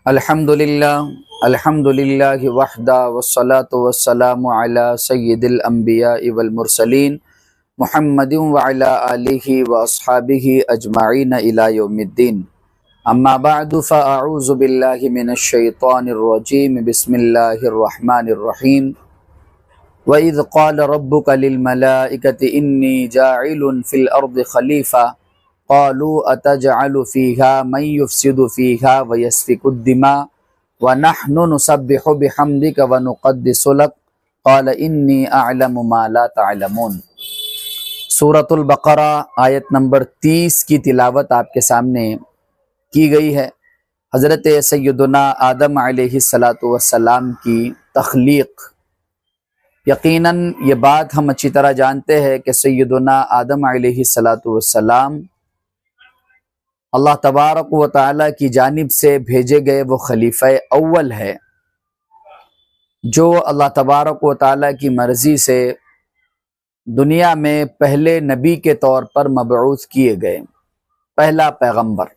الحمد للہ وحدہ والصلاة والسلام علی سید الانبیاء والمرسلین محمد وعلی آلہ واصحابہ اجمعین الی یوم الدین اما بعد فاعوذ باللہ من الشیطان الرجیم بسم اللہ الرحمن الرحیم وَإِذْ قَالَ رَبُّكَ لِلْمَلَائِكَةِ إِنِّي جَاعِلٌ فِي الْأَرْضِ خَلِيفَةً قالوا اتجعل فيها من يفسد فيها ويسفك الدماء ونحن نسبح بحمدك ونقدس لك قال اني اعلم ما لا تعلمون۔ سورۃ البقرہ آیت نمبر 30 کی تلاوت آپ کے سامنے کی گئی ہے۔ حضرت سیدنا آدم علیہ السلام کی تخلیق۔ یقیناً یہ بات ہم اچھی طرح جانتے ہیں کہ سیدنا آدم علیہ السلام اللہ تبارک و تعالیٰ کی جانب سے بھیجے گئے وہ خلیفہ اول ہے جو اللہ تبارک و تعالیٰ کی مرضی سے دنیا میں پہلے نبی کے طور پر مبعوث کیے گئے، پہلا پیغمبر۔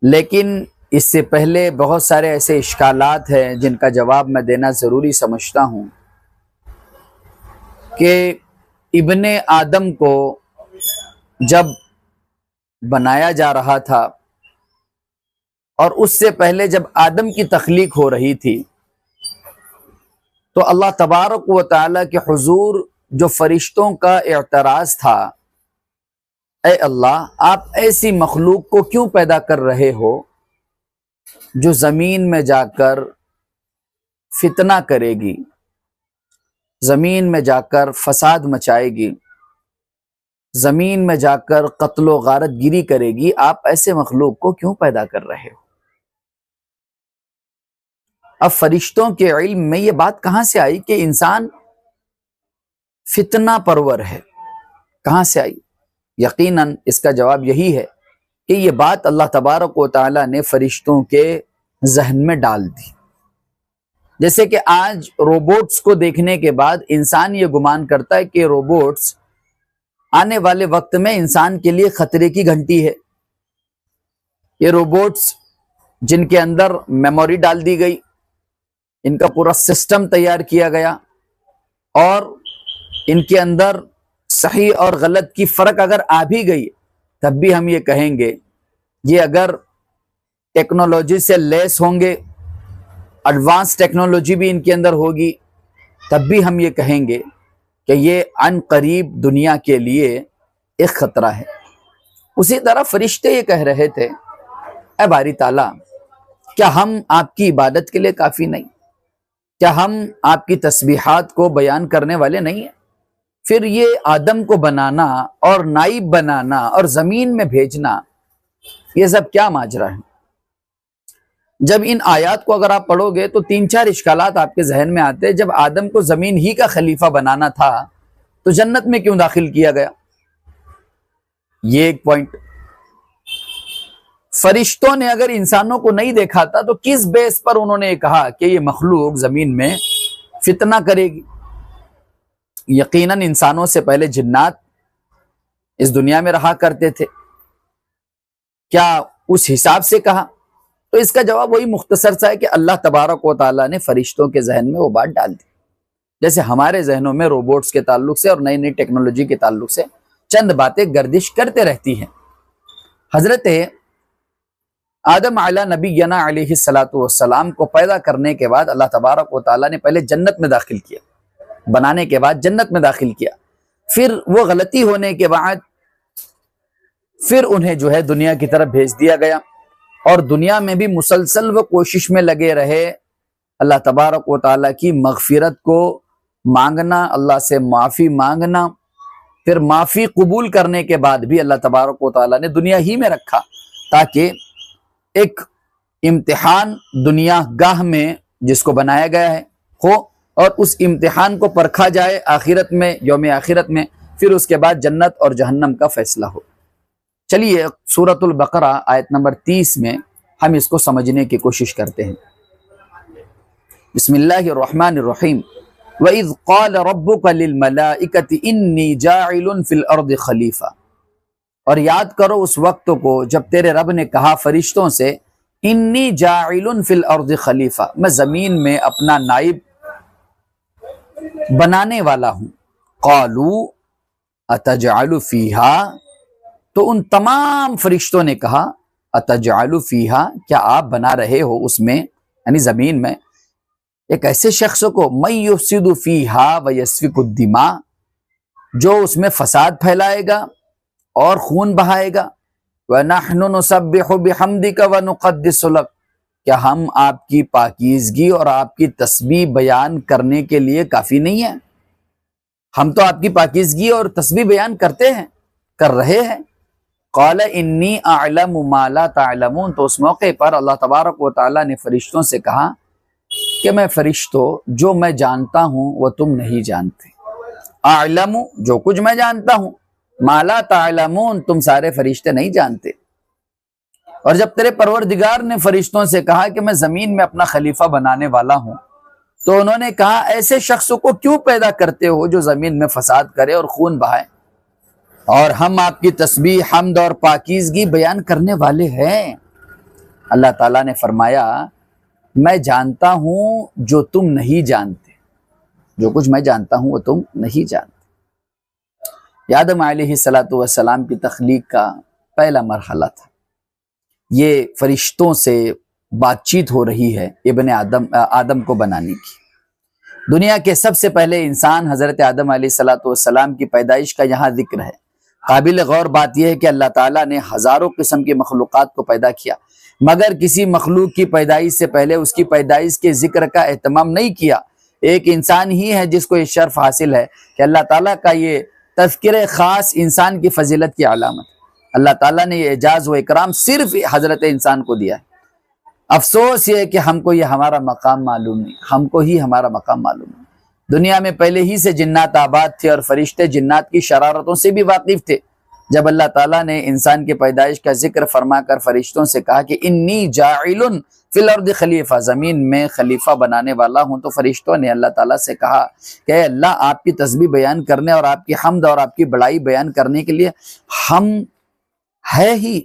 لیکن اس سے پہلے بہت سارے ایسے اشکالات ہیں جن کا جواب میں دینا ضروری سمجھتا ہوں کہ ابن آدم کو جب بنایا جا رہا تھا اور اس سے پہلے جب آدم کی تخلیق ہو رہی تھی تو اللہ تبارک و تعالیٰ کے حضور جو فرشتوں کا اعتراض تھا، اے اللہ آپ ایسی مخلوق کو کیوں پیدا کر رہے ہو جو زمین میں جا کر فتنہ کرے گی، زمین میں جا کر فساد مچائے گی، زمین میں جا کر قتل و غارت گیری کرے گی، آپ ایسے مخلوق کو کیوں پیدا کر رہے ہو؟ اب فرشتوں کے علم میں یہ بات کہاں سے آئی کہ انسان فتنہ پرور ہے؟ کہاں سے آئی؟ یقیناً اس کا جواب یہی ہے کہ یہ بات اللہ تبارک و تعالیٰ نے فرشتوں کے ذہن میں ڈال دی۔ جیسے کہ آج روبوٹس کو دیکھنے کے بعد انسان یہ گمان کرتا ہے کہ روبوٹس آنے والے وقت میں انسان کے لیے خطرے کی گھنٹی ہے۔ یہ روبوٹس جن کے اندر میموری ڈال دی گئی، ان کا پورا سسٹم تیار کیا گیا اور ان کے اندر صحیح اور غلط کی فرق اگر آ بھی گئی تب بھی ہم یہ کہیں گے، یہ اگر ٹیکنالوجی سے لیس ہوں گے، ایڈوانس ٹیکنالوجی بھی ان کے اندر ہوگی، تب بھی ہم یہ کہیں گے کہ یہ عن قریب دنیا کے لیے ایک خطرہ ہے۔ اسی طرح فرشتے یہ کہہ رہے تھے، اے باری تعالیٰ کیا ہم آپ کی عبادت کے لیے کافی نہیں؟ کیا ہم آپ کی تسبیحات کو بیان کرنے والے نہیں ہیں؟ پھر یہ آدم کو بنانا اور نائب بنانا اور زمین میں بھیجنا، یہ سب کیا ماجرا ہے؟ جب ان آیات کو اگر آپ پڑھو گے تو 3-4 اشکالات آپ کے ذہن میں آتے ہیں۔ جب آدم کو زمین ہی کا خلیفہ بنانا تھا تو جنت میں کیوں داخل کیا گیا؟ یہ ایک پوائنٹ۔ فرشتوں نے اگر انسانوں کو نہیں دیکھا تھا تو کس بیس پر انہوں نے کہا کہ یہ مخلوق زمین میں فتنہ کرے گی؟ یقیناً انسانوں سے پہلے جنات اس دنیا میں رہا کرتے تھے، کیا اس حساب سے کہا؟ تو اس کا جواب وہی مختصر سا ہے کہ اللہ تبارک و تعالیٰ نے فرشتوں کے ذہن میں وہ بات ڈال دی، جیسے ہمارے ذہنوں میں روبوٹس کے تعلق سے اور نئی نئی ٹیکنالوجی کے تعلق سے چند باتیں گردش کرتے رہتی ہیں۔ حضرت آدم علی نبینا علیہ السلام کو پیدا کرنے کے بعد اللہ تبارک و تعالیٰ نے پہلے جنت میں داخل کیا، بنانے کے بعد جنت میں داخل کیا، پھر وہ غلطی ہونے کے بعد پھر انہیں جو ہے دنیا کی طرف بھیج دیا گیا اور دنیا میں بھی مسلسل وہ کوشش میں لگے رہے اللہ تبارک و تعالیٰ کی مغفرت کو مانگنا، اللہ سے معافی مانگنا، پھر معافی قبول کرنے کے بعد بھی اللہ تبارک و تعالیٰ نے دنیا ہی میں رکھا تاکہ ایک امتحان دنیا گاہ میں جس کو بنایا گیا ہے ہو اور اس امتحان کو پرکھا جائے آخرت میں، یوم آخرت میں، پھر اس کے بعد جنت اور جہنم کا فیصلہ ہو۔ چلیے سورۃ البقرہ آیت نمبر 30 میں ہم اس کو سمجھنے کی کوشش کرتے ہیں۔ بسم اللہ الرحمن الرحیم وَإِذْ قَالَ رَبُّكَ لِلْمَلَائِكَةِ إِنِّي جَاعِلٌ فِي الْأَرْضِ خَلِيفَةً، اور یاد کرو اس وقت کو جب تیرے رب نے کہا فرشتوں سے انی جاعل فی الارض خلیفہ، میں زمین میں اپنا نائب بنانے والا ہوں۔ قالوا اتجعل فیہا، تو ان تمام فرشتوں نے کہا اتجعل فیہا، کیا آپ بنا رہے ہو اس میں یعنی زمین میں ایک ایسے شخص کو من یفسد فیہا ویسفک الدماء، جو اس میں فساد پھیلائے گا اور خون بہائے گا۔ وَنَحْنُ نُسَبِّحُ بِحَمْدِكَ وَنُقَدِّسُ لَكَ، کیا ہم آپ کی پاکیزگی اور آپ کی تسبیح بیان کرنے کے لیے کافی نہیں ہیں؟ ہم تو آپ کی پاکیزگی اور تسبیح بیان کرتے ہیں، کر رہے ہیں۔ قَالَ إِنِّي أَعْلَمُ مَا لَا تَعْلَمُونَ، تو اس موقع پر اللہ تبارک و تعالیٰ نے فرشتوں سے کہا کہ میں فرشتوں، جو میں جانتا ہوں وہ تم نہیں جانتے۔ اعلم، جو کچھ میں جانتا ہوں، ما لا تعلمون، تم سارے فرشتے نہیں جانتے۔ اور جب تیرے پروردگار نے فرشتوں سے کہا کہ میں زمین میں اپنا خلیفہ بنانے والا ہوں، تو انہوں نے کہا ایسے شخص کو کیوں پیدا کرتے ہو جو زمین میں فساد کرے اور خون بہائے؟ اور ہم آپ کی تسبیح، حمد اور پاکیزگی بیان کرنے والے ہیں۔ اللہ تعالیٰ نے فرمایا میں جانتا ہوں جو تم نہیں جانتے، جو کچھ میں جانتا ہوں وہ تم نہیں جانتے۔ آدم علیہ السلام کی تخلیق کا پہلا مرحلہ تھا، یہ فرشتوں سے بات چیت ہو رہی ہے ابن آدم کو بنانے کی۔ دنیا کے سب سے پہلے انسان حضرت آدم علیہ السلام کی پیدائش کا یہاں ذکر ہے۔ قابل غور بات یہ ہے کہ اللہ تعالیٰ نے ہزاروں قسم کی مخلوقات کو پیدا کیا، مگر کسی مخلوق کی پیدائش سے پہلے اس کی پیدائش کے ذکر کا اہتمام نہیں کیا۔ ایک انسان ہی ہے جس کو یہ شرف حاصل ہے کہ اللہ تعالیٰ کا یہ تذکر خاص انسان کی فضیلت کی علامت۔ اللہ تعالیٰ نے یہ اعزاز و اکرام صرف حضرت انسان کو دیا ہے۔ افسوس یہ ہے کہ ہم کو یہ ہمارا مقام معلوم نہیں، ہم کو ہی ہمارا مقام معلوم نہیں۔ دنیا میں پہلے ہی سے جنات آباد تھے اور فرشتے جنات کی شرارتوں سے بھی واقف تھے۔ جب اللہ تعالیٰ نے انسان کی پیدائش کا ذکر فرما کر فرشتوں سے کہا کہ انی جاعل فی الارض خلیفہ، زمین میں خلیفہ بنانے والا ہوں، تو فرشتوں نے اللہ تعالیٰ سے کہا کہ اے اللہ، آپ کی تسبیح بیان کرنے اور آپ کی حمد اور آپ کی بڑائی بیان کرنے کے لیے ہم ہے ہی،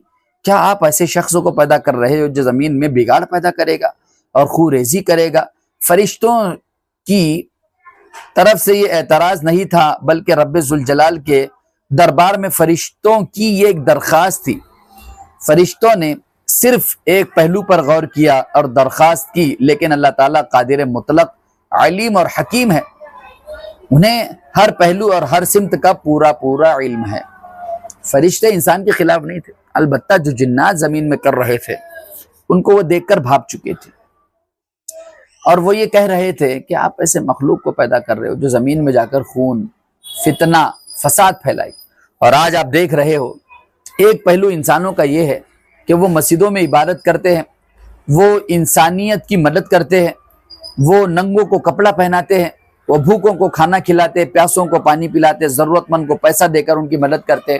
کیا آپ ایسے شخصوں کو پیدا کر رہے ہو جو زمین میں بگاڑ پیدا کرے گا اور خوریزی کرے گا؟ فرشتوں کی طرف سے یہ اعتراض نہیں تھا، بلکہ رب ذوالجلال کے دربار میں فرشتوں کی یہ ایک درخواست تھی۔ فرشتوں نے صرف ایک پہلو پر غور کیا اور درخواست کی، لیکن اللہ تعالیٰ قادر مطلق، علیم اور حکیم ہے، انہیں ہر پہلو اور ہر سمت کا پورا علم ہے۔ فرشتے انسان کے خلاف نہیں تھے، البتہ جو جنات زمین میں کر رہے تھے ان کو وہ دیکھ کر بھاپ چکے تھے، اور وہ یہ کہہ رہے تھے کہ آپ ایسے مخلوق کو پیدا کر رہے ہو جو زمین میں جا کر خون، فتنہ، فساد پھیلائی۔ اور آج آپ دیکھ رہے ہو ایک پہلو انسانوں کا یہ ہے کہ وہ مسجدوں میں عبادت کرتے ہیں، وہ انسانیت کی مدد کرتے ہیں، وہ ننگوں کو کپڑا پہناتے ہیں، وہ بھوکوں کو کھانا کھلاتے، پیاسوں کو پانی پلاتے، ضرورت مند کو پیسہ دے کر ان کی مدد کرتے،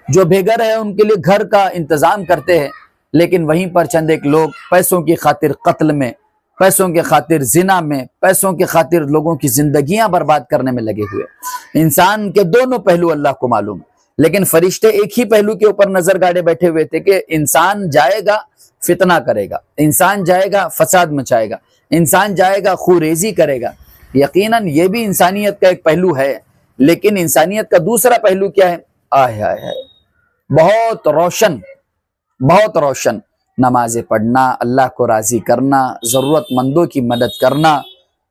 جو بے گھر ہے ان کے لیے گھر کا انتظام کرتے ہیں۔ لیکن وہیں پر چند ایک لوگ پیسوں کی خاطر قتل میں، پیسوں کے خاطر زنا میں، پیسوں کے خاطر لوگوں کی زندگیاں برباد کرنے میں لگے ہوئے۔ انسان کے دونوں پہلو اللہ کو معلوم، لیکن فرشتے ایک ہی پہلو کے اوپر نظر گاڑے بیٹھے ہوئے تھے کہ انسان جائے گا فتنہ کرے گا، انسان جائے گا فساد مچائے گا، انسان جائے گا خوریزی کرے گا۔ یقیناً یہ بھی انسانیت کا ایک پہلو ہے، لیکن انسانیت کا دوسرا پہلو کیا ہے؟ بہت روشن، نمازیں پڑھنا، اللہ کو راضی کرنا، ضرورت مندوں کی مدد کرنا،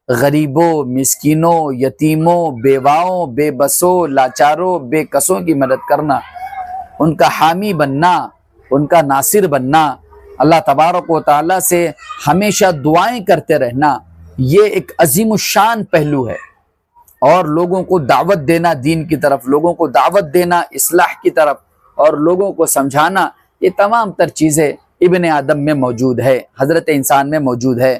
غریبوں، مسکینوں، یتیموں، بیواؤں، بے بسوں، لاچاروں، بے کسوں کی مدد کرنا، ان کا حامی بننا، ان کا ناصر بننا، اللہ تبارک و تعالیٰ سے ہمیشہ دعائیں کرتے رہنا، یہ ایک عظیم الشان پہلو ہے۔ اور لوگوں کو دعوت دینا دین کی طرف، لوگوں کو دعوت دینا اصلاح کی طرف، اور لوگوں کو سمجھانا، یہ تمام تر چیزیں ابن آدم میں موجود ہے، حضرت انسان میں موجود ہے۔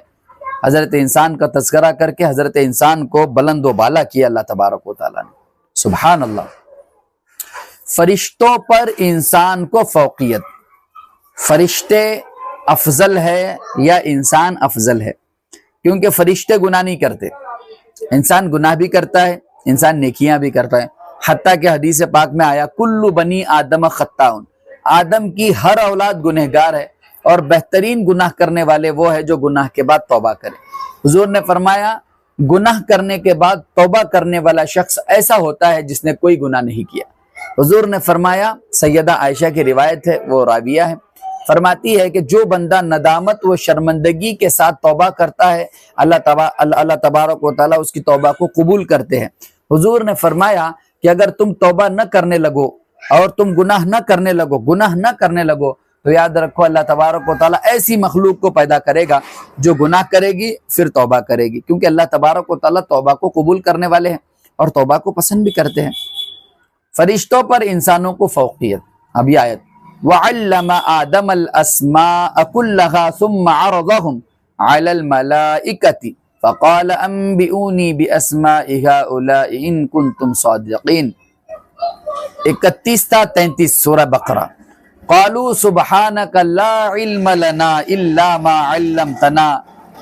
حضرت انسان کا تذکرہ کر کے حضرت انسان کو بلند و بالا کیا اللہ تبارک و تعالیٰ نے، سبحان اللہ۔ فرشتوں پر انسان کو فوقیت، فرشتے افضل ہے یا انسان افضل ہے؟ کیونکہ فرشتے گناہ نہیں کرتے، انسان گناہ بھی کرتا ہے، انسان نیکیاں بھی کرتا ہے، حتیٰ کہ حدیث پاک میں آیا کل بنی آدم خطاؤن، آدم کی ہر اولاد گنہگار ہے، اور بہترین گناہ کرنے والے وہ ہے جو گناہ کے بعد توبہ کرے۔ حضور نے فرمایا گناہ کرنے کے بعد توبہ کرنے والا شخص ایسا ہوتا ہے جس نے کوئی گناہ نہیں کیا۔ حضور نے فرمایا، سیدہ عائشہ کی روایت ہے، وہ راویہ ہے، فرماتی ہے کہ جو بندہ ندامت و شرمندگی کے ساتھ توبہ کرتا ہے اللہ تبارک و تعالیٰ اس کی توبہ کو قبول کرتے ہیں۔ حضور نے فرمایا کہ اگر تم توبہ نہ کرنے لگو اور تم گناہ نہ کرنے لگو تو یاد رکھو اللہ تبارک و تعالیٰ ایسی مخلوق کو پیدا کرے گا جو گناہ کرے گی پھر توبہ کرے گی، کیونکہ اللہ تبارک و تعالیٰ توبہ کو قبول کرنے والے ہیں اور توبہ کو پسند بھی کرتے ہیں۔ فرشتوں پر انسانوں کو فوقیت۔ اب یہ آیت وَعَلَّمَ آدَمَ الْأَسْمَاءَ كُلَّهَا ثُمَّ عَرَضَهُمْ عَلَى الْمَلَائِكَةِ فَقَالَ أَنبِئُونِي بِأَسْمَاءِ هَؤُلَاءِ إِن كُنتُمْ صَادِقِينَ۔ 31 تا 33 سورہ بقرہ۔ قالوا سبحانك لا علم لنا الا ما علمتنا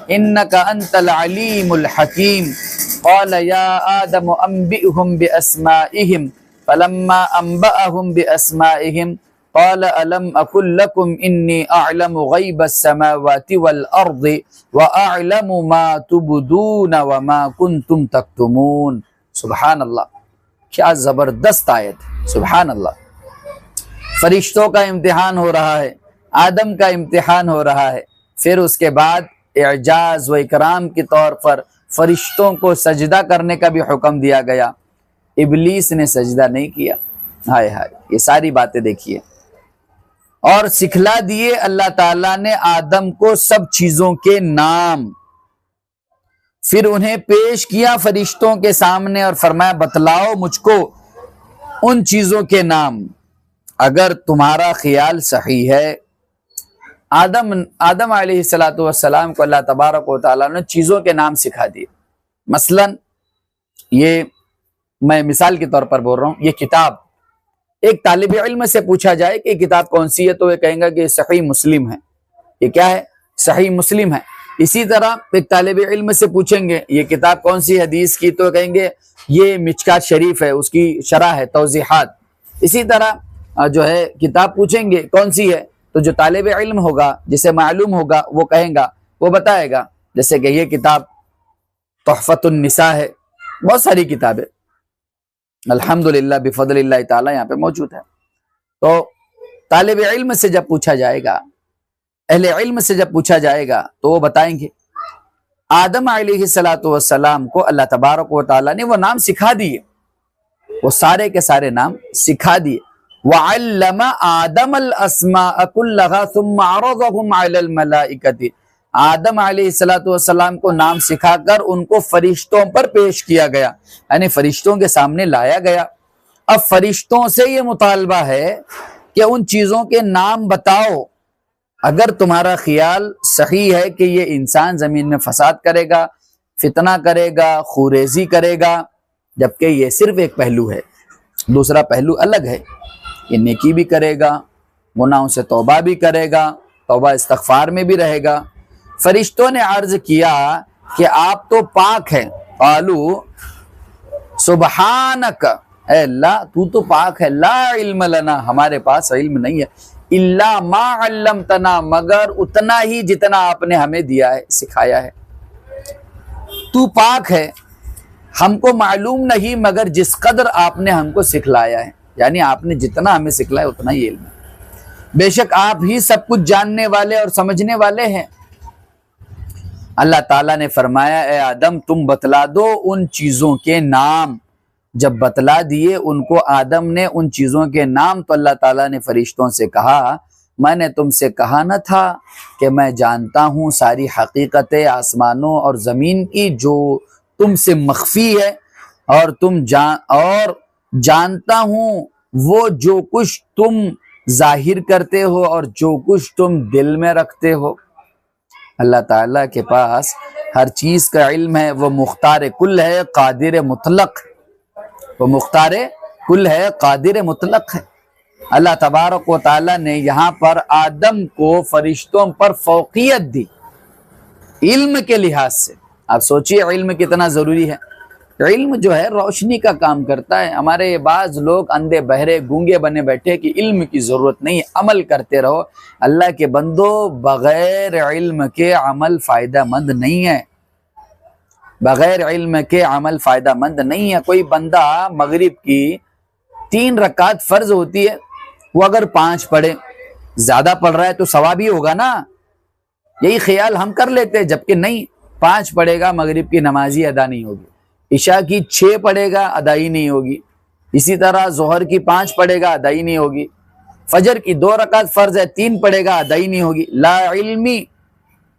انك انت العليم الحكيم قال يا آدم انبئهم باسمائهم فلما انبأهم باسمائهم قال الم اقل لكم اني اعلم غيب السماوات والارض واعلم ما تبدون وما كنتم تكتمون۔ سبحان اللہ، کیا زبردست آیت، سبحان اللہ۔ فرشتوں کا امتحان ہو رہا ہے، آدم کا امتحان ہو رہا ہے، پھر اس کے بعد اعجاز و اکرام کے طور پر فرشتوں کو سجدہ کرنے کا بھی حکم دیا گیا۔ ابلیس نے سجدہ نہیں کیا۔ ہائے ہائے، یہ ساری باتیں دیکھیے، اور سکھلا دیے اللہ تعالیٰ نے آدم کو سب چیزوں کے نام، پھر انہیں پیش کیا فرشتوں کے سامنے اور فرمایا بتلاؤ مجھ کو ان چیزوں کے نام۔ اگر تمہارا خیال صحیح ہے، آدم علیہ السلام کو اللہ تبارک و تعالیٰ نے چیزوں کے نام سکھا دیے۔ مثلا یہ میں مثال کے طور پر بول رہا ہوں، یہ کتاب ایک طالب علم سے پوچھا جائے کہ یہ کتاب کون سی ہے تو وہ کہیں گا کہ یہ صحیح مسلم ہے۔ یہ کیا ہے؟ صحیح مسلم ہے۔ اسی طرح ایک طالب علم سے پوچھیں گے یہ کتاب کون سی حدیث کی تو کہیں گے یہ مشکات شریف ہے، اس کی شرح ہے، توضیحات۔ اسی طرح جو ہے کتاب پوچھیں گے کون سی ہے تو جو طالب علم ہوگا جسے معلوم ہوگا وہ کہیں گا، وہ بتائے گا، جیسے کہ یہ کتاب تحفۃ النساء ہے۔ بہت ساری کتابیں الحمدللہ بفضل اللہ تعالیٰ یہاں پہ موجود ہے۔ تو طالب علم سے جب پوچھا جائے گا، اہل علم سے جب پوچھا جائے گا تو وہ بتائیں گے آدم علیہ السلام کو اللہ تبارک و تعالیٰ نے وہ نام سکھا دیے، وہ سارے کے سارے نام سکھا دیے۔ وَعَلَّمَ آدَمَ الْأَسْمَاءَ كُلَّهَا ثُمَّ عَرَضَهُمْ عَلَى الْمَلَائِكَةِ۔ آدم علیہ السلام کو نام سکھا کر ان کو فرشتوں پر پیش کیا گیا، یعنی فرشتوں کے سامنے لایا گیا۔ اب فرشتوں سے یہ مطالبہ ہے کہ ان چیزوں کے نام بتاؤ۔ اگر تمہارا خیال صحیح ہے کہ یہ انسان زمین میں فساد کرے گا، فتنہ کرے گا، خوریزی کرے گا، جبکہ یہ صرف ایک پہلو ہے، دوسرا پہلو الگ ہے، یہ نیکی بھی کرے گا، گناہوں سے توبہ بھی کرے گا، توبہ استغفار میں بھی رہے گا۔ فرشتوں نے عرض کیا کہ آپ تو پاک ہیں، قالو سبحانک، اے اللہ تو تو پاک ہے، لا علم لنا، ہمارے پاس علم نہیں ہے، الا ما علمتنا، مگر اتنا ہی جتنا آپ نے ہمیں دیا ہے، سکھایا ہے۔ تو پاک ہے، ہم کو معلوم نہیں مگر جس قدر آپ نے ہم کو سکھلایا ہے، یعنی آپ نے جتنا ہمیں سکھلایا اتنا ہی علم ہے، بے شک آپ ہی سب کچھ جاننے والے اور سمجھنے والے ہیں۔ اللہ تعالیٰ نے فرمایا اے آدم تم بتلا دو ان چیزوں کے نام۔ جب بتلا دیے ان کو آدم نے ان چیزوں کے نام تو اللہ تعالیٰ نے فرشتوں سے کہا میں نے تم سے کہا نہ تھا کہ میں جانتا ہوں ساری حقیقت آسمانوں اور زمین کی جو تم سے مخفی ہے، اور جانتا ہوں وہ جو کچھ تم ظاہر کرتے ہو اور جو کچھ تم دل میں رکھتے ہو۔ اللہ تعالیٰ کے پاس ہر چیز کا علم ہے، وہ مختار کل ہے، قادر مطلق، وہ مختار کل ہے، قادر مطلق ہے۔ اللہ تبارک و تعالیٰ نے یہاں پر آدم کو فرشتوں پر فوقیت دی علم کے لحاظ سے۔ آپ سوچئے علم کتنا ضروری ہے، علم جو ہے روشنی کا کام کرتا ہے. ہمارے بعض لوگ اندھے بہرے گونگے بنے بیٹھے کہ علم کی ضرورت نہیں، عمل کرتے رہو. اللہ کے بندو، بغیر علم کے عمل فائدہ مند نہیں ہے. بغیر علم کے عمل فائدہ مند نہیں ہے. کوئی بندہ مغرب کی 3 رکعت فرض ہوتی ہے، وہ اگر 5 پڑھے، زیادہ پڑھ رہا ہے تو ثواب ہی ہوگا نا. یہی خیال ہم کر لیتے ہیں، جبکہ نہیں. 5 پڑھے گا مغرب کی نمازی ادا نہیں ہوگی. عشاء کی 6 پڑھے گا ادائی نہیں ہوگی. اسی طرح ظہر کی 5 پڑھے گا ادائی نہیں ہوگی. فجر کی 2 رکعت فرض ہے، 3 پڑھے گا ادائی نہیں ہوگی.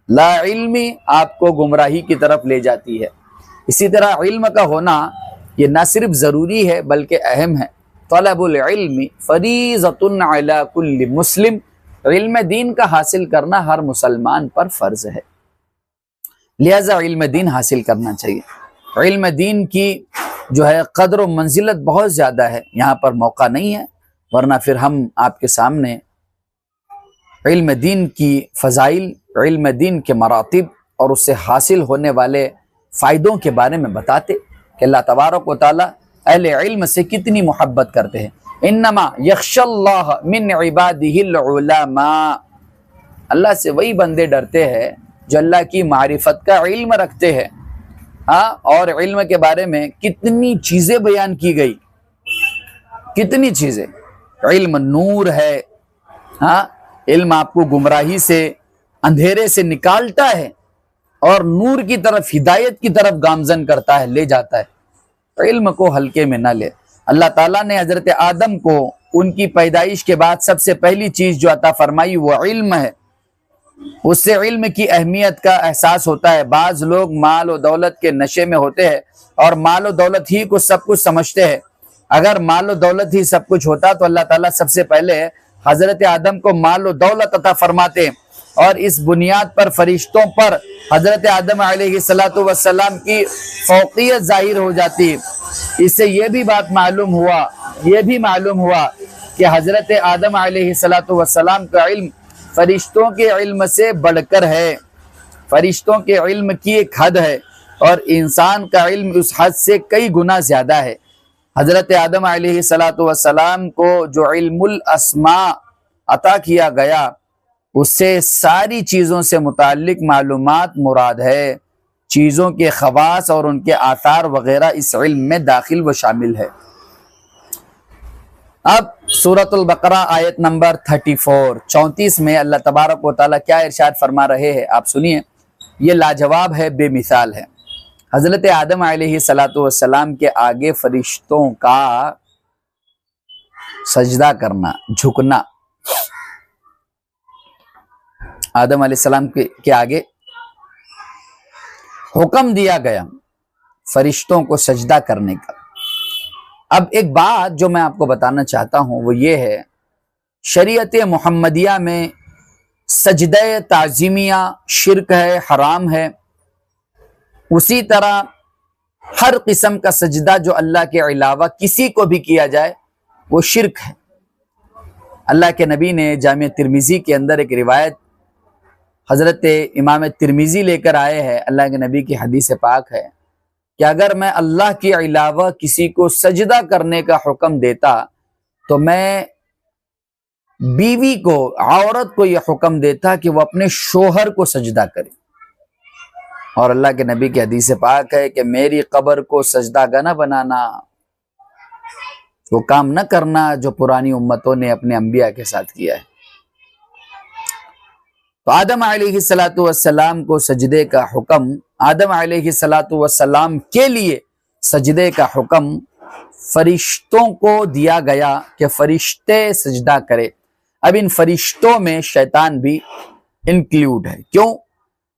لا علمی آپ کو گمراہی کی طرف لے جاتی ہے. اسی طرح علم کا ہونا یہ نہ صرف ضروری ہے بلکہ اہم ہے. طلب العلم فریضۃ علی کل مسلم. علم دین کا حاصل کرنا ہر مسلمان پر فرض ہے، لہذا علم دین حاصل کرنا چاہیے. علم دین کی جو ہے قدر و منزلت بہت زیادہ ہے. یہاں پر موقع نہیں ہے، ورنہ پھر ہم آپ کے سامنے علم دین کی فضائل، علم دین کے مراتب اور اس سے حاصل ہونے والے فائدوں کے بارے میں بتاتے کہ اللہ تبارک و تعالی اہل علم سے کتنی محبت کرتے ہیں. انما یخشی اللہ من عبادہ العلماء. اللہ سے وہی بندے ڈرتے ہیں جو اللہ کی معرفت کا علم رکھتے ہیں. اور علم کے بارے میں کتنی چیزیں بیان کی گئی، کتنی چیزیں. علم نور ہے. علم آپ کو گمراہی سے، اندھیرے سے نکالتا ہے اور نور کی طرف، ہدایت کی طرف گامزن کرتا ہے، لے جاتا ہے. علم کو ہلکے میں نہ لے. اللہ تعالیٰ نے حضرت آدم کو ان کی پیدائش کے بعد سب سے پہلی چیز جو عطا فرمائی وہ علم ہے. اس سے علم کی اہمیت کا احساس ہوتا ہے. بعض لوگ مال و دولت کے نشے میں ہوتے ہیں اور مال و دولت ہی کو سب کچھ سمجھتے ہیں. اگر مال و دولت ہی سب کچھ ہوتا تو اللہ تعالیٰ سب سے پہلے حضرت آدم کو مال و دولت عطا فرماتے، اور اس بنیاد پر فرشتوں پر حضرت آدم علیہ السلام کی فوقیت ظاہر ہو جاتی. اس سے یہ بھی معلوم ہوا کہ حضرت آدم علیہ السلام کا علم فرشتوں کے علم سے بڑھ کر ہے. فرشتوں کے علم کی ایک حد ہے اور انسان کا علم اس حد سے کئی گنا زیادہ ہے. حضرت آدم علیہ السلام کو جو علم الاسماء عطا کیا گیا، اس سے ساری چیزوں سے متعلق معلومات مراد ہے. چیزوں کے خواص اور ان کے آثار وغیرہ اس علم میں داخل و شامل ہے. اب سورۃ البقرہ آیت نمبر 34 میں اللہ تبارک و تعالیٰ کیا ارشاد فرما رہے ہیں آپ سنیے. یہ لاجواب ہے، بے مثال ہے. حضرت آدم علیہ السلام کے آگے فرشتوں کا سجدہ کرنا، جھکنا. آدم علیہ السلام کے آگے حکم دیا گیا فرشتوں کو سجدہ کرنے کا. اب ایک بات جو میں آپ کو بتانا چاہتا ہوں وہ یہ ہے، شریعت محمدیہ میں سجدہ تعظیمیہ شرک ہے، حرام ہے. اسی طرح ہر قسم کا سجدہ جو اللہ کے علاوہ کسی کو بھی کیا جائے وہ شرک ہے. اللہ کے نبی نے جامع ترمذی کے اندر ایک روایت حضرت امام ترمذی لے کر آئے ہیں. اللہ کے نبی کی حدیث پاک ہے کہ اگر میں اللہ کے علاوہ کسی کو سجدہ کرنے کا حکم دیتا تو میں بیوی کو، عورت کو یہ حکم دیتا کہ وہ اپنے شوہر کو سجدہ کرے. اور اللہ کے نبی کی حدیث پاک ہے کہ میری قبر کو سجدہ گاہ نہ بنانا، وہ کام نہ کرنا جو پرانی امتوں نے اپنے انبیاء کے ساتھ کیا ہے. تو آدم علیہ السلام کو سجدے کا حکم، آدم علیہ السلام کے لیے سجدے کا حکم فرشتوں کو دیا گیا کہ فرشتے سجدہ کرے. اب ان فرشتوں میں شیطان بھی انکلیوڈ ہے. کیوں؟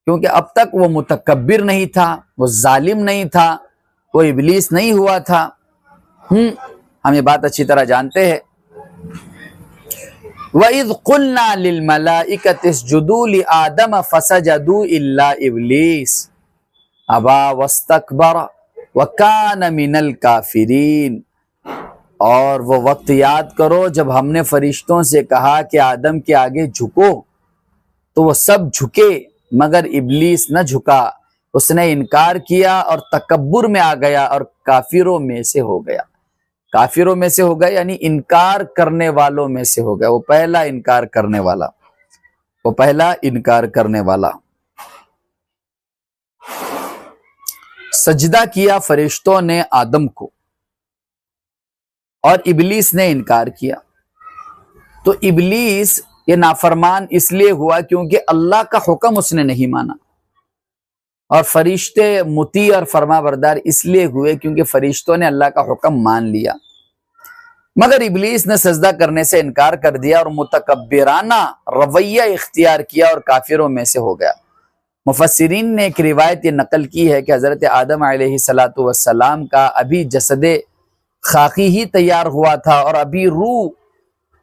کیونکہ اب تک وہ متکبر نہیں تھا، وہ ظالم نہیں تھا، وہ ابلیس نہیں ہوا تھا. ہم یہ بات اچھی طرح جانتے ہیں. وَإِذْ قُلْنَا لِلْمَلَائِكَةِ اسْجُدُوا لِآدَمَ فَسَجَدُوا إِلَّا إِبْلِيسَ أَبَى وَاسْتَكْبَرَ وَكَانَ مِنَ الْكَافِرِينَ. اور وہ وقت یاد کرو جب ہم نے فرشتوں سے کہا کہ آدم کے آگے جھکو تو وہ سب جھکے مگر ابلیس نہ جھکا، اس نے انکار کیا اور تکبر میں آ گیا اور کافروں میں سے ہو گیا. کافروں میں سے ہو گیا یعنی انکار کرنے والوں میں سے ہو گیا. وہ پہلا انکار کرنے والا، وہ پہلا انکار کرنے والا. سجدہ کیا فرشتوں نے آدم کو اور ابلیس نے انکار کیا. تو ابلیس یہ نافرمان اس لیے ہوا کیونکہ اللہ کا حکم اس نے نہیں مانا، اور فرشتے مطیع اور فرما بردار اس لیے ہوئے کیونکہ فرشتوں نے اللہ کا حکم مان لیا. مگر ابلیس نے سجدہ کرنے سے انکار کر دیا اور متکبرانہ رویہ اختیار کیا اور کافروں میں سے ہو گیا. مفسرین نے ایک روایت یہ نقل کی ہے کہ حضرت آدم علیہ السلام کا ابھی جسد خاکی ہی تیار ہوا تھا اور ابھی روح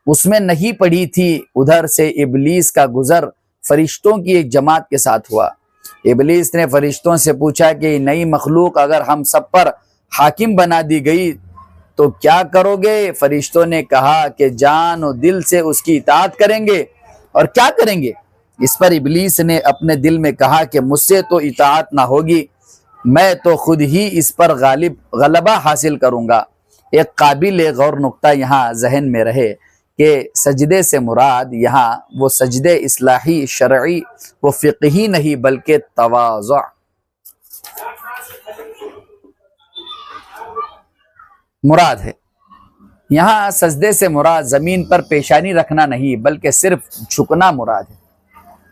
اس میں نہیں پڑی تھی. ادھر سے ابلیس کا گزر فرشتوں کی ایک جماعت کے ساتھ ہوا. ابلیس نے فرشتوں سے پوچھا کہ نئی مخلوق اگر ہم سب پر حاکم بنا دی گئی تو کیا کرو گے؟ فرشتوں نے کہا کہ جان و دل سے اس کی اطاعت کریں گے. اور کیا کریں گے؟ اس پر ابلیس نے اپنے دل میں کہا کہ مجھ سے تو اطاعت نہ ہوگی، میں تو خود ہی اس پر غلبہ حاصل کروں گا. ایک قابل غور نقطہ یہاں ذہن میں رہے کہ سجدے سے مراد یہاں وہ سجدے اصلاحی شرعی و فقہی نہیں بلکہ تواضع. مراد ہے یہاں سجدے سے مراد زمین پر پیشانی رکھنا نہیں بلکہ صرف جھکنا مراد ہے.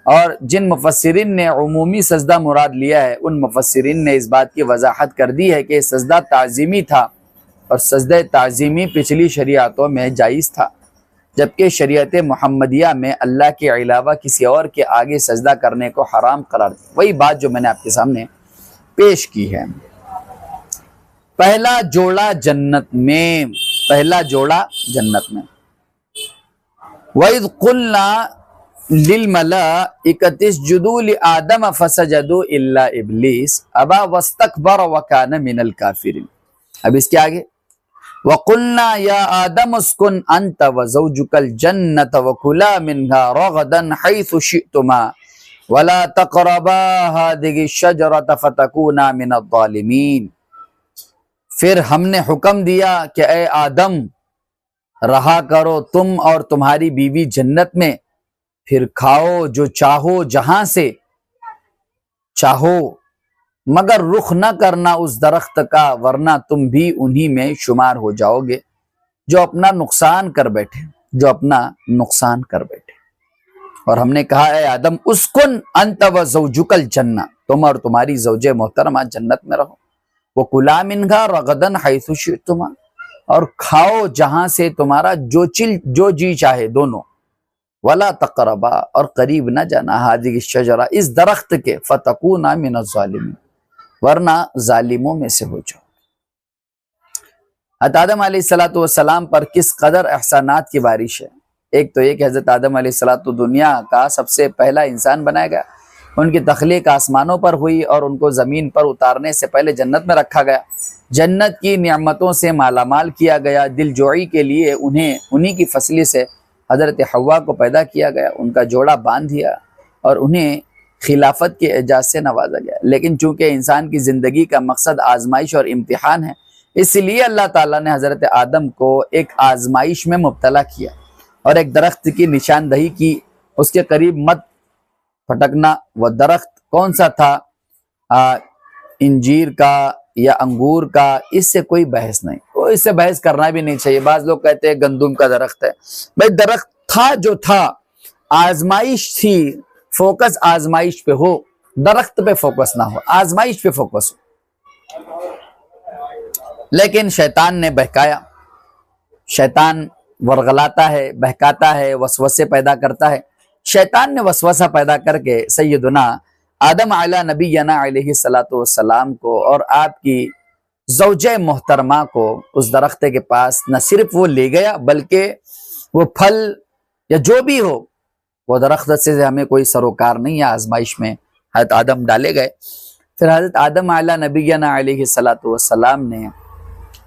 اور جن مفسرین نے عمومی سجدہ مراد لیا ہے ان مفسرین نے اس بات کی وضاحت کر دی ہے کہ یہ سجدہ تعظیمی تھا، اور سجدہ تعظیمی پچھلی شریعتوں میں جائز تھا، جبکہ شریعت محمدیہ میں اللہ کے علاوہ کسی اور کے آگے سجدہ کرنے کو حرام قرار دیا. وہی بات جو میں نے آپ کے سامنے پیش کی ہے. پہلا جوڑا جنت میں، پہلا جوڑا جنت میں. وَإِذْ قُلْنَا لِلْمَلَائِكَةِ اسْجُدُوا لِآدَمَ فَسَجَدُوا إِلَّا إِبْلِيسَ أَبَى وَاسْتَكْبَرَ وَكَانَ مِنَ الْكَافِرِينَ. اب اس کے آگے وَقُلْنَا يَا آدَمُ اسْكُنْ أَنْتَ وَزَوْجُكَ الْجَنَّةَ وَكُلَا مِنْهَا رَغَدًا حَيْثُ شِئْتُمَا وَلَا تَقْرَبَا هَٰذِهِ الشَّجَرَةَ فَتَكُونَا مِنَ الظَّالِمِينَ. پھر ہم نے حکم دیا کہ اے آدم رہا کرو تم اور تمہاری بیوی جنت میں، پھر کھاؤ جو چاہو جہاں سے چاہو، مگر رخ نہ کرنا اس درخت کا ورنہ تم بھی انہی میں شمار ہو جاؤ گے جو اپنا نقصان کر بیٹھے، جو اپنا نقصان کر بیٹھے. اور ہم نے کہا اے آدم اسکن انت و زوجک الجنہ، تم اور تمہاری زوج محترمہ جنت میں رہو. وَكُلَا مِنْهَا رَغَدًا حَيْثُ شِئْتُمَا، اور کھاؤ جہاں سے تمہارا جو جی چاہے دونوں. وَلَا تَقْرَبَا، اور قریب نہ جانا، هَٰذِهِ الشَّجَرَةَ، اس درخت کے، فَتَكُونَا مِنَ الظَّالِمِينَ، ورنہ ظالموں میں سے ہو جاؤ. حضرت آدم علیہ السلام پر کس قدر احسانات کی بارش ہے. ایک تو یہ کہ حضرت آدم علیہ السلام دنیا کا سب سے پہلا انسان بنایا گیا. ان کی تخلیق آسمانوں پر ہوئی اور ان کو زمین پر اتارنے سے پہلے جنت میں رکھا گیا. جنت کی نعمتوں سے مالا مال کیا گیا. دل جوئی کے لیے انہی کی فصلی سے حضرت حوا کو پیدا کیا گیا، ان کا جوڑا باندھ دیا اور انہیں خلافت کے اعزاز سے نوازا گیا. لیکن چونکہ انسان کی زندگی کا مقصد آزمائش اور امتحان ہے، اس لیے اللہ تعالیٰ نے حضرت آدم کو ایک آزمائش میں مبتلا کیا اور ایک درخت کی نشاندہی کی. اس کے قریب مت پھٹکنا. وہ درخت کون سا تھا؟ انجیر کا یا انگور کا؟ اس سے کوئی بحث نہیں، اس سے بحث کرنا بھی نہیں چاہیے. بعض لوگ کہتے ہیں گندم کا درخت ہے. بھائی درخت تھا جو تھا، آزمائش تھی، فوکس آزمائش پہ ہو، درخت پہ فوکس نہ ہو، آزمائش پہ فوکس ہو. لیکن شیطان نے بہکایا. شیطان ورغلاتا ہے، بہکاتا ہے، وسوسے پیدا کرتا ہے. شیطان نے وسوسہ پیدا کر کے سیدنا آدم علیہ نبینا علیہ السلام کو اور آپ کی زوجہ محترمہ کو اس درخت کے پاس نہ صرف وہ لے گیا بلکہ وہ پھل یا جو بھی ہو، وہ درخت سے ہمیں کوئی سروکار نہیں ہے. آزمائش میں حضرت آدم ڈالے گئے. پھر حضرت آدم علیہ نبینا علیہ السلام نے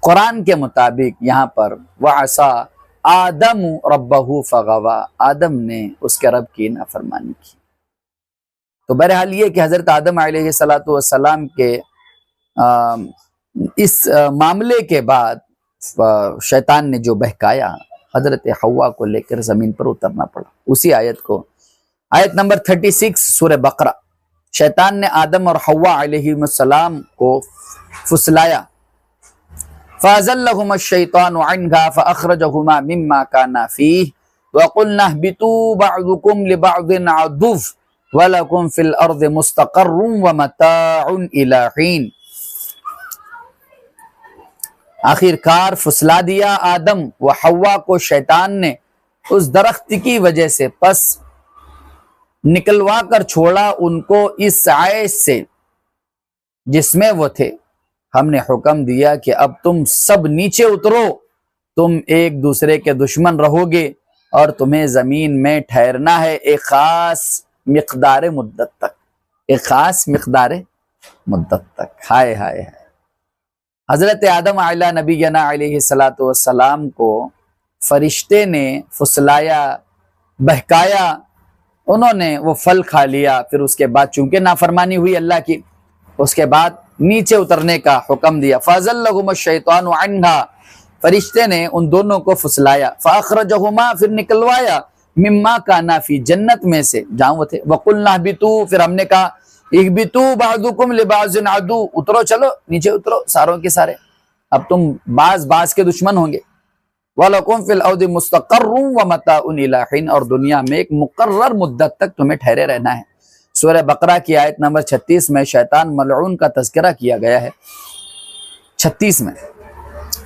قرآن کے مطابق یہاں پر وَعَصَىٰ آدَمُ رَبَّهُ فَغَوَىٰ، آدم نے اس کے رب کی نافرمانی کی. تو بہرحال یہ کہ حضرت آدم علیہ السلام کے اس معاملے کے بعد شیطان نے جو بہکایا، حضرت حوا کو لے کر زمین پر اترنا پڑا۔ اسی آیت کو، آیت نمبر 36 سورہ بقرہ، شیطان نے آدم اور حوا علیہ السلام کو پھسلایا۔ فَأَزَلَّهُمَا الشَّيْطَانُ عَنْهَا فَأَخْرَجَهُمَا مِمَّا كَانَا فِيهِ وَقُلْنَا اهْبِطُوا بَعْضُكُمْ لِبَعْضٍ عَدُوٌّ وَلَكُمْ فِي الْأَرْضِ مُسْتَقَرٌّ وَمَتَاعٌ إِلَىٰ حِينٍ۔ آخر کار پھسلا دیا آدم و حوا کو شیطان نے اس درخت کی وجہ سے، پس نکلوا کر چھوڑا ان کو اس عیش سے جس میں وہ تھے۔ ہم نے حکم دیا کہ اب تم سب نیچے اترو، تم ایک دوسرے کے دشمن رہو گے اور تمہیں زمین میں ٹھہرنا ہے ایک خاص مقدار مدت تک، ایک خاص مقدار مدت تک۔ ہائے ہائے ہائے، حضرت آدم علیہ نبینا علیہ السلام کو فرشتے نے پھسلایا، بہکایا، انہوں نے وہ پھل کھا لیا، پھر اس کے بعد چونکہ نافرمانی ہوئی اللہ کی، اس کے بعد نیچے اترنے کا حکم دیا۔ فَأَزَلَّهُمَا الشَّيْطَانُ عَنْهَا، فرشتے نے ان دونوں کو پھسلایا، فَأَخْرَجَهُمَا، پھر نکلوایا، مِمَّا كَانَا فِي، جنت میں سے جہاں وہ تھے، وَقُلْنَا اهْبِطُوا، پھر ہم نے کہا اهْبِطُوا بَعْضُكُمْ لِبَعْضٍ عَدُوٌّ، اترو، چلو نیچے اترو ساروں کے سارے، اب تم بعض کے دشمن ہوں گے۔ وَلَكُمْ فِي الْأَرْضِ مُسْتَقَرٌّ وَمَتَاعٌ إِلَىٰ حِينٍ، اور دنیا میں ایک مقرر مدت تک تمہیں ٹھہرے رہنا ہے۔ سورہ بقرہ کی آیت نمبر 36 میں شیطان ملعون کا تذکرہ کیا گیا ہے، 36 میں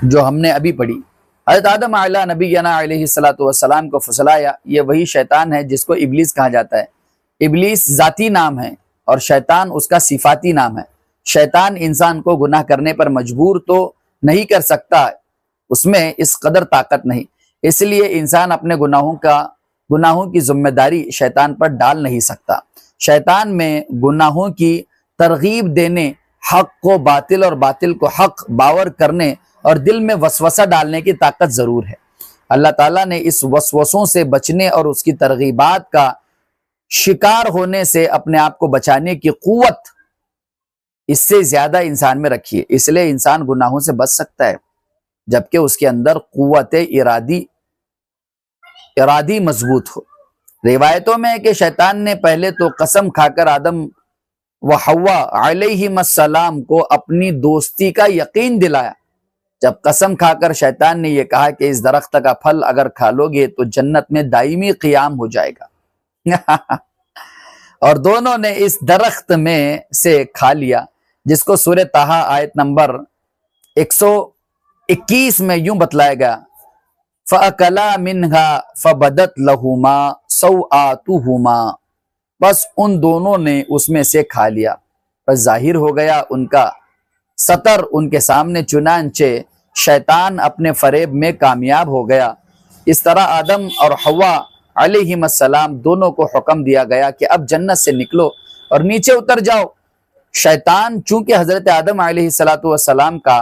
جو ہم نے ابھی پڑھی۔ حضرت آدم علیہ نبینا علیہ السلام کو پھسلایا، یہ وہی شیطان ہے جس کو ابلیس کہا جاتا ہے۔ ابلیس ذاتی نام ہے اور شیطان اس کا صفاتی نام ہے۔ شیطان انسان کو گناہ کرنے پر مجبور تو نہیں کر سکتا، اس میں اس قدر طاقت نہیں، اس لیے انسان اپنے گناہوں کی ذمہ داری شیطان پر ڈال نہیں سکتا۔ شیطان میں گناہوں کی ترغیب دینے، حق کو باطل اور باطل کو حق باور کرنے اور دل میں وسوسہ ڈالنے کی طاقت ضرور ہے۔ اللہ تعالیٰ نے اس وسوسوں سے بچنے اور اس کی ترغیبات کا شکار ہونے سے اپنے آپ کو بچانے کی قوت اس سے زیادہ انسان میں رکھی ہے، اس لیے انسان گناہوں سے بچ سکتا ہے جبکہ اس کے اندر قوت ارادی مضبوط ہو۔ روایتوں میں ہے کہ شیطان نے پہلے تو قسم کھا کر آدم و حوا علیہم السلام کو اپنی دوستی کا یقین دلایا۔ جب قسم کھا کر شیطان نے یہ کہا کہ اس درخت کا پھل اگر کھا لو گے تو جنت میں دائمی قیام ہو جائے گا اور دونوں نے اس درخت میں سے کھا لیا، جس کو سورہ طٰہٰ آیت نمبر 121 میں یوں بتلایا گیا، فَأَكَلَا مِنْهَا فَبَدَتْ لَهُمَا سَوْآتُهُمَا، بس ان دونوں نے اس میں سے کھا لیا، بس ظاہر ہو گیا ان کا سطر ان کے سامنے، چنانچہ شیطان اپنے فریب میں کامیاب ہو گیا۔ اس طرح آدم اور حوا علیہم السلام دونوں کو حکم دیا گیا کہ اب جنت سے نکلو اور نیچے اتر جاؤ۔ شیطان چونکہ حضرت آدم علیہ السلام کا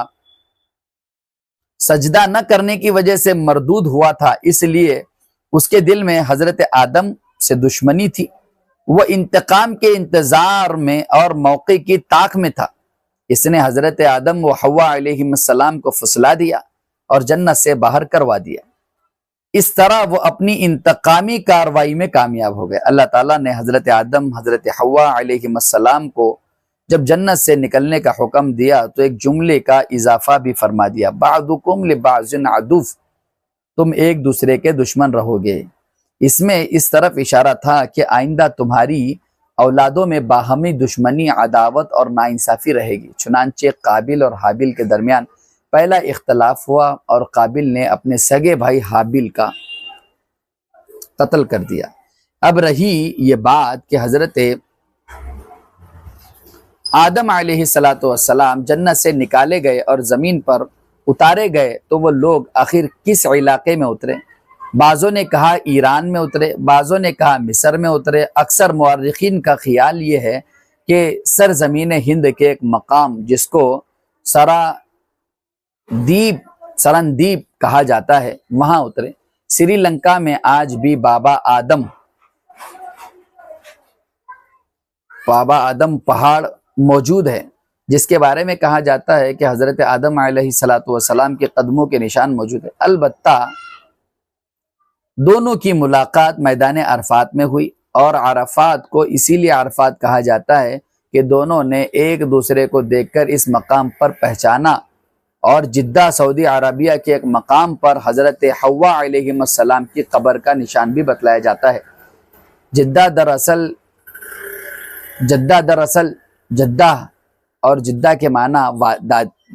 سجدہ نہ کرنے کی وجہ سے مردود ہوا تھا، اس لیے اس کے دل میں حضرت آدم سے دشمنی تھی، وہ انتقام کے انتظار میں اور موقع کی طاق میں تھا۔ اس نے حضرت آدم و حوا علیہ السلام کو پھسلا دیا اور جنت سے باہر کروا دیا۔ اس طرح وہ اپنی انتقامی کاروائی میں کامیاب ہو گئے۔ اللہ تعالیٰ نے حضرت آدم، حضرت حوا علیہ السلام کو جب جنت سے نکلنے کا حکم دیا تو ایک جملے کا اضافہ بھی فرما دیا، بعضکم لبعض عدو، تم ایک دوسرے کے دشمن رہو گے۔ اس میں اس طرف اشارہ تھا کہ آئندہ تمہاری اولادوں میں باہمی دشمنی، عداوت اور ناانصافی رہے گی۔ چنانچہ قابل اور حابل کے درمیان پہلا اختلاف ہوا اور قابل نے اپنے سگے بھائی حابل کا قتل کر دیا۔ اب رہی یہ بات کہ حضرت آدم علیہ السلام جنت سے نکالے گئے اور زمین پر اتارے گئے تو وہ لوگ آخر کس علاقے میں اترے؟ بعضوں نے کہا ایران میں اترے، بعضوں نے کہا مصر میں اترے۔ اکثر مورخین کا خیال یہ ہے کہ سرزمین ہند کے ایک مقام جس کو سرندیپ کہا جاتا ہے وہاں اترے۔ سری لنکا میں آج بھی بابا آدم بابا آدم پہاڑ موجود ہے جس کے بارے میں کہا جاتا ہے کہ حضرت آدم علیہ السلام کے قدموں کے نشان موجود ہے۔ البتہ دونوں کی ملاقات میدان عرفات میں ہوئی، اور عرفات کو اسی لیے عرفات کہا جاتا ہے کہ دونوں نے ایک دوسرے کو دیکھ کر اس مقام پر پہچانا، اور جدہ سعودی عربیہ کے ایک مقام پر حضرت حوا علیہ السلام کی قبر کا نشان بھی بتلایا جاتا ہے۔ جدہ دراصل جدہ اور جدہ کے معنی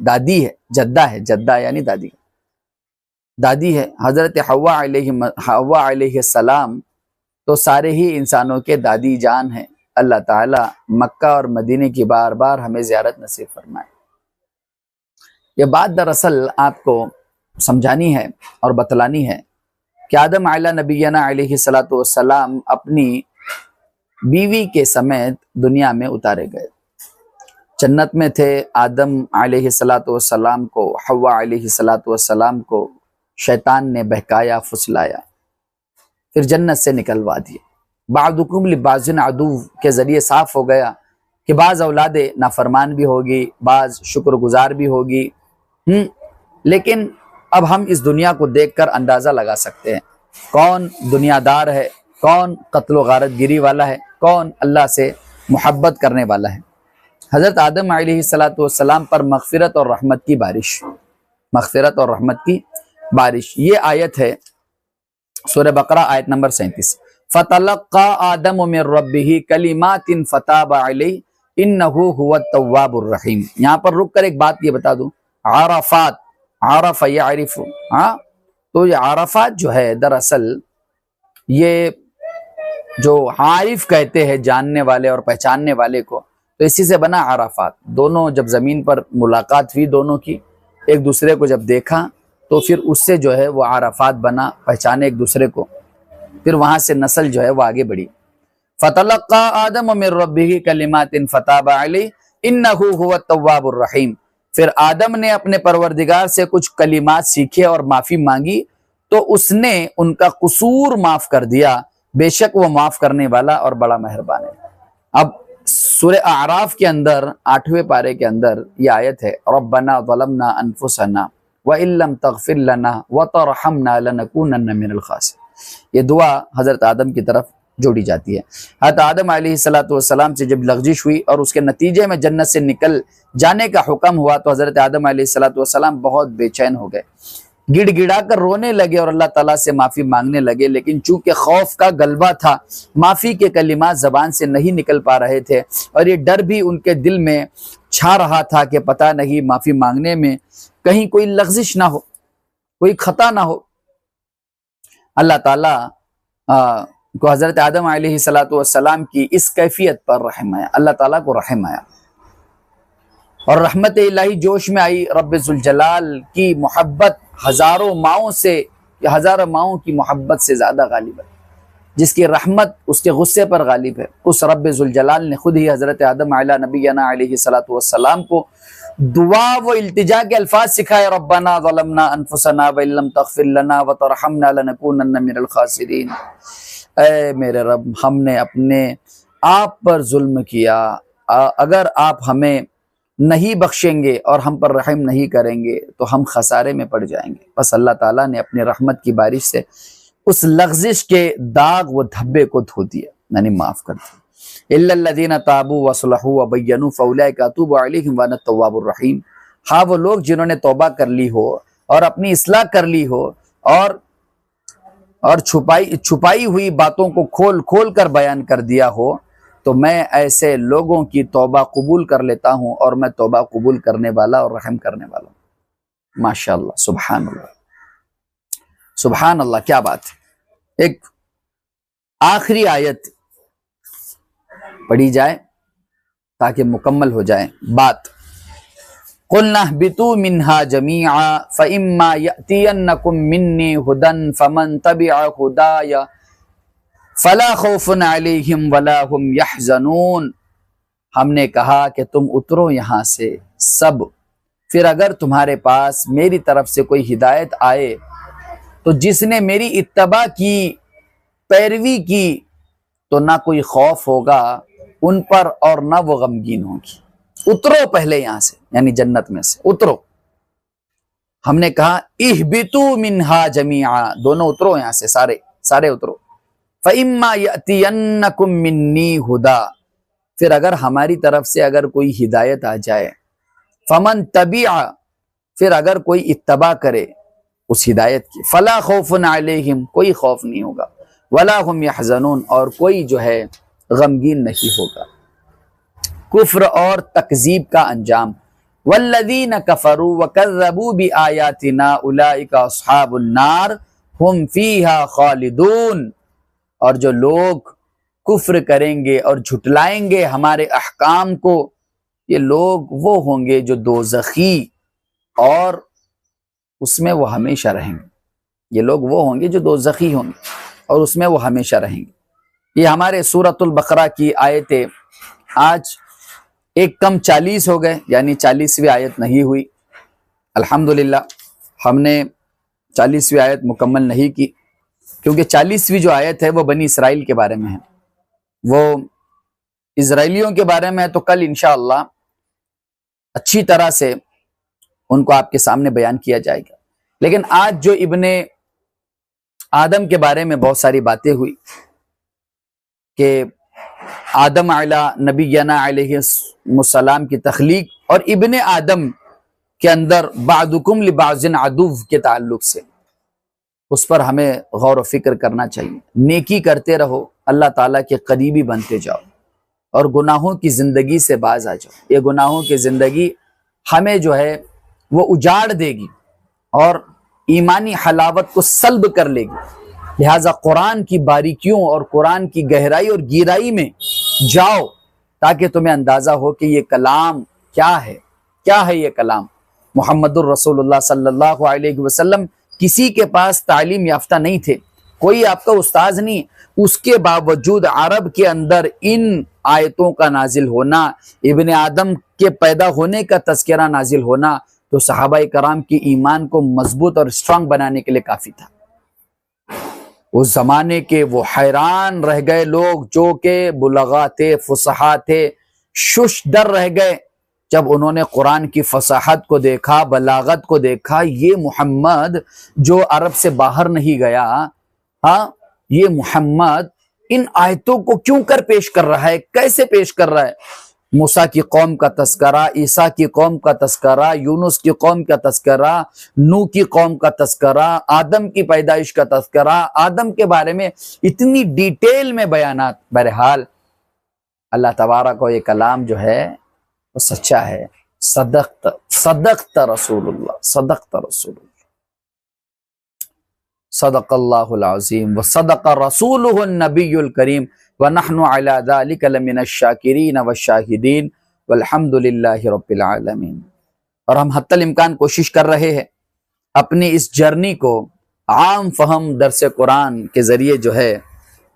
دادی ہے، جدہ یعنی دادی ہے۔ حضرت حوا علیہ السلام تو سارے ہی انسانوں کے دادی جان ہیں۔ اللہ تعالیٰ مکہ اور مدینے کی بار بار ہمیں زیارت نصیب فرمائے۔ یہ بات دراصل آپ کو سمجھانی ہے اور بتلانی ہے کہ آدم علیہ نبینا علیہ السلام اپنی بیوی کے سمیت دنیا میں اتارے گئے۔ جنت میں تھے، آدم علیہ السلام کو، حوا علیہ السلام کو شیطان نے بہکایا، پھسلایا، پھر جنت سے نکلوا دیا۔ بعضکم لبعض عدو کے ذریعے صاف ہو گیا کہ بعض اولاد نافرمان بھی ہوگی، بعض شکر گزار بھی ہوگی، لیکن اب ہم اس دنیا کو دیکھ کر اندازہ لگا سکتے ہیں کون دنیا دار ہے، کون قتل و غارت گیری والا ہے، کون اللہ سے محبت کرنے والا ہے۔ حضرت آدم علیہ السلام پر مغفرت اور رحمت کی بارش، یہ آیت ہے سورہ بقرہ آیت نمبر 37۔ فَتَلَقَّى آدَمُ مِن رَبِّهِ كَلِمَاتٍ فَتَابَ عَلَيْهِ إِنَّهُ هُوَ التَّوَّابُ الرَّحِيمُ۔ یہاں پر رک کر ایک بات یہ بتا دوں، عرفات، عرف یعرف، تو یہ عرفات جو ہے دراصل یہ جو عارف کہتے ہیں جاننے والے اور پہچاننے والے کو، تو اسی سے بنا عرفات۔ دونوں جب زمین پر ملاقات ہوئی، دونوں کی ایک دوسرے کو جب دیکھا تو پھر اس سے جو ہے وہ عرفات بنا، پہچانے ایک دوسرے کو، پھر وہاں سے نسل جو ہے وہ آگے بڑھی۔ فَتَلَقَّى آدَمُ مِن رَبِّهِ كَلِمَاتٍ فَتَابَ عَلَيْهِ إِنَّهُ هُوَ التَّوَّابُ الرَّحِيمُ۔ پھر آدم نے اپنے پروردگار سے کچھ کلمات سیکھے اور معافی مانگی تو اس نے ان کا قصور معاف کر دیا، بے شک وہ معاف کرنے والا اور بڑا مہربان ہے۔ اب سورہ اعراف کے اندر 8ویں پارے کے اندر یہ آیت ہے، ربنا ظلمنا انفسنا وَإِن لَّمْ تَغْفِرْ لَنَا وَتَرْحَمْنَا لَنَكُونَنَّ مِنَ الْخَاسِرِينَ۔ یہ دعا حضرت آدم کی طرف جوڑی جاتی ہے۔ حضرت آدم علیہ السلام سے جب لغزش ہوئی اور اس کے نتیجے میں جنت سے نکل جانے کا حکم ہوا تو حضرت آدم علیہ السلام بہت بے چین ہو گئے، گڑ گڑا کر رونے لگے اور اللہ تعالیٰ سے معافی مانگنے لگے، لیکن چونکہ خوف کا غلبہ تھا، معافی کے کلمات زبان سے نہیں نکل پا رہے تھے، اور یہ ڈر بھی ان کے دل میں چھا رہا تھا کہ پتہ نہیں معافی مانگنے میں کہیں کوئی لغزش نہ ہو، کوئی خطا نہ ہو۔ اللہ تعالیٰ کو حضرت آدم علیہ السلام کی اس کیفیت پر رحم آیا، اللہ تعالیٰ کو رحم آیا، اور رحمت الہی جوش میں آئی۔ رب ذوالجلال کی محبت ہزاروں ماؤں کی محبت سے زیادہ غالب ہے، جس کی رحمت اس کے غصے پر غالب ہے۔ اس رب ذوالجلال نے خود ہی حضرت آدم علیہ نبینا علیہ السلام کو دعا و التجا کے الفاظ سکھائے، ربنا ظلمنا انفسنا وَإِن لَّمْ تَغْفِرْ لَنَا وَتَرْحَمْنَا لَنَكُونَنَّ مِنَ الْخَاسِرِينَ۔ اے میرے رب، ہم نے اپنے آپ پر ظلم کیا، اگر آپ ہمیں نہیں بخشیں گے اور ہم پر رحم نہیں کریں گے تو ہم خسارے میں پڑ جائیں گے۔ بس اللہ تعالیٰ نے اپنی رحمت کی بارش سے اس لغزش کے داغ و دھبے کو دھو دیا، یعنی معاف کر دیا۔ الا الذين تابوا واصلحوا وبينوا فاولئك اتوب عليهم وانا التواب الرحيم۔ ہاں وہ لوگ جنہوں نے توبہ کر لی ہو اور اپنی اصلاح کر لی ہو اور چھپائی ہوئی باتوں کو کھول کر بیان کر دیا ہو، تو میں ایسے لوگوں کی توبہ قبول کر لیتا ہوں، اور میں توبہ قبول کرنے والا اور رحم کرنے والا ہوں۔ ماشاءاللہ، سبحان اللہ، سبحان اللہ، کیا بات ہے۔ ایک آخری آیت پڑھی جائے تاکہ مکمل ہو جائے بات۔ قُلْنَا اهْبِطُوا مِنْهَا جَمِيعًا فَإِمَّا يَأْتِيَنَّكُم مِّنِّي هُدًى فَمَن تَبِعَ هُدَايَ فَلَا خَوْفٌ عَلَيْهِمْ وَلَا هُمْ يَحْزَنُونَ۔ ہم نے کہا کہ تم اترو یہاں سے سب، پھر اگر تمہارے پاس میری طرف سے کوئی ہدایت آئے تو جس نے میری اتباع کی، پیروی کی، تو نہ کوئی خوف ہوگا ان پر اور نہ وہ غمگین ہوں گی۔ اترو پہلے یہاں سے، یعنی جنت میں سے اترو۔ ہم نے کہا اہبطوا منہا جمیعا، دونوں اترو یہاں سے، سارے اترو۔ فَإِمَّا يَأْتِيَنَّكُم مِّنِّي ہُدًى، پھر اگر ہماری طرف سے اگر کوئی ہدایت آ جائے، فَمَن تَبِعَ، پھر اگر کوئی اتباع کرے اس ہدایت کی، فَلَا خَوْفٌ عَلَيْهِمْ، کوئی خوف نہیں ہوگا، وَلَا هُمْ يَحْزَنُونَ، اور کوئی جو ہے غمگین نہیں ہوگا۔ کفر اور تکذیب کا انجام، وَالَّذِينَ كَفَرُوا وَكَذَّبُوا بِآيَاتِنَا أُولَئِكَ أَصْحَابُ النَّارِ هُمْ فِيهَا خَالِدُونَ، اور جو لوگ کفر کریں گے اور جھٹلائیں گے ہمارے احکام کو، یہ لوگ وہ ہوں گے جو دوزخی، اور اس میں وہ ہمیشہ رہیں گے۔ یہ لوگ وہ ہوں گے جو دوزخی ہوں گے اور اس میں وہ ہمیشہ رہیں گے۔ یہ ہمارے سورۃ البقرہ کی آیتیں آج ایک کم 40 ہو گئے، یعنی 40ویں آیت نہیں ہوئی۔ الحمدللہ ہم نے 40ویں آیت مکمل نہیں کی، کیونکہ 40ویں جو آیت ہے وہ بنی اسرائیل کے بارے میں ہے، وہ اسرائیلیوں کے بارے میں ہے، تو کل انشاءاللہ اچھی طرح سے ان کو آپ کے سامنے بیان کیا جائے گا۔ لیکن آج جو ابن آدم کے بارے میں بہت ساری باتیں ہوئی کہ آدم علیہ نبینا علیہ السلام کی تخلیق اور ابن آدم کے اندر بعضکم لبعض عدو کے تعلق سے، اس پر ہمیں غور و فکر کرنا چاہیے۔ نیکی کرتے رہو، اللہ تعالیٰ کے قریبی بنتے جاؤ، اور گناہوں کی زندگی سے باز آ جاؤ۔ یہ گناہوں کی زندگی ہمیں جو ہے وہ اجاڑ دے گی اور ایمانی حلاوت کو سلب کر لے گی۔ لہٰذا قرآن کی باریکیوں اور قرآن کی گہرائی اور گہرائی میں جاؤ، تاکہ تمہیں اندازہ ہو کہ یہ کلام کیا ہے یہ کلام۔ محمد الرسول اللہ صلی اللہ علیہ وسلم کسی کے پاس تعلیم یافتہ نہیں تھے، کوئی آپ کا استاذ نہیں، اس کے باوجود عرب کے اندر ان آیتوں کا نازل ہونا، ابن آدم کے پیدا ہونے کا تذکرہ نازل ہونا، تو صحابہ کرام کی ایمان کو مضبوط اور اسٹرانگ بنانے کے لیے کافی تھا۔ اس زمانے کے وہ حیران رہ گئے لوگ جو کہ بلغاء تھے، فصحاء تھے، شش در رہ گئے جب انہوں نے قرآن کی فصاحت کو دیکھا، بلاغت کو دیکھا۔ یہ محمد جو عرب سے باہر نہیں گیا، یہ محمد ان آیتوں کو کیوں کر پیش کر رہا ہے، کیسے پیش کر رہا ہے؟ موسیٰ کی قوم کا تذکرہ، عیسیٰ کی قوم کا تذکرہ، یونس کی قوم کا تذکرہ، نوح کی قوم کا تذکرہ، آدم کی پیدائش کا تذکرہ، آدم کے بارے میں اتنی ڈیٹیل میں بیانات۔ بہرحال اللہ تبارک و یہ کلام جو ہے وہ سچا ہے۔ صدقت رسول اللہ، صدقت رسول اللہ، صدق اللہ العظیم وصدق رسولہ النبی الکریم ونحن علی ذلک لمن الشاکرین والشاہدین والحمد للہ رب العالمین۔ اور ہم حتی الامکان کوشش کر رہے ہیں اپنی اس جرنی کو عام فہم درس قرآن کے ذریعے جو ہے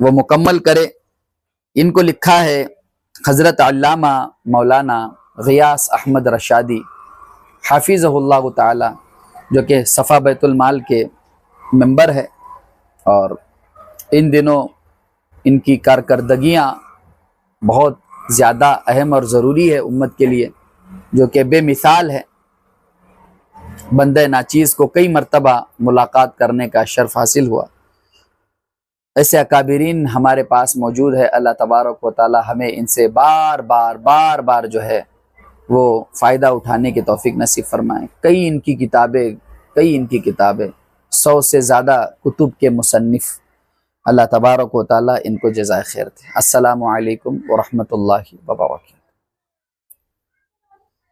وہ مکمل کرے۔ ان کو لکھا ہے حضرت علامہ مولانا غیاث احمد رشادی حافظہ اللہ تعالی، جو کہ صفا بیت المال کے ممبر ہے، اور ان دنوں ان کی کارکردگیاں بہت زیادہ اہم اور ضروری ہے امت کے لیے، جو کہ بے مثال ہے۔ بندہ ناچیز کو کئی مرتبہ ملاقات کرنے کا شرف حاصل ہوا۔ ایسے اکابرین ہمارے پاس موجود ہے۔ اللہ تبارک و تعالی ہمیں ان سے بار بار جو ہے وہ فائدہ اٹھانے کی توفیق نصیب فرمائے۔ کئی ان کی کتابیں 100 سے زیادہ کتب کے مصنف، اللہ تبارک و تعالی ان کو جزائے خیر دے۔ السلام علیکم ورحمۃ اللہ وبرکاتہ۔